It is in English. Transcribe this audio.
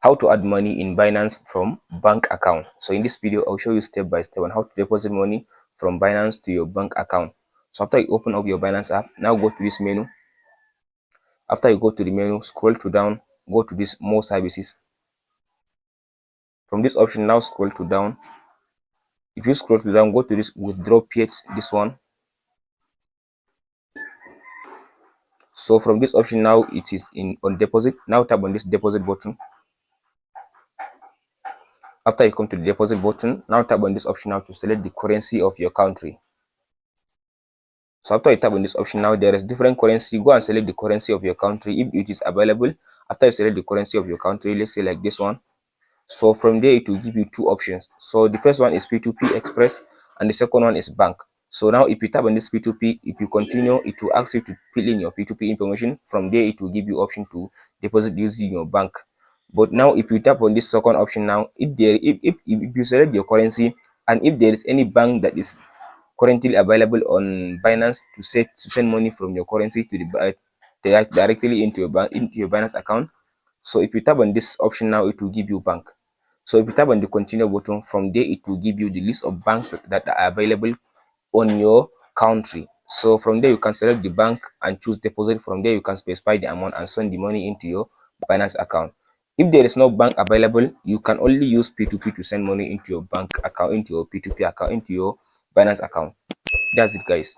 How to add money in Binance from bank account. So in this video, I'll show you step by step on how to deposit money from Binance to your bank account. So after you open up your Binance app, now go to this menu. After you go to the menu, scroll to down, go to this more services. From this option, now scroll to down. If you scroll to down, go to this withdraw page, this one. So from this option now, it is on deposit. Now tap on this deposit button. After you come to the deposit button, now tap on this option now to select the currency of your country. So after you tap on this option now, there is different currency. Go and select the currency of your country if it is available. After you select the currency of your country, let's say like this one. So from there, it will give you two options. So the first one is P2P Express and the second one is bank. So now if you tap on this P2P, if you continue, it will ask you to fill in your P2P information. From there, it will give you option to deposit using your bank. But now if you tap on this second option now, if you select your currency and if there is any bank that is currently available on Binance to send money from your currency to the directly into your Binance account. So if you tap on this option now, it will give you bank. So if you tap on the continue button, from there it will give you the list of banks that are available on your country. So from there you can select the bank and choose deposit. From there you can specify the amount and send the money into your Binance account. If there is no bank available, you can only use P2P to send money into your bank account, into your P2P account, into your Binance account. That's it, guys.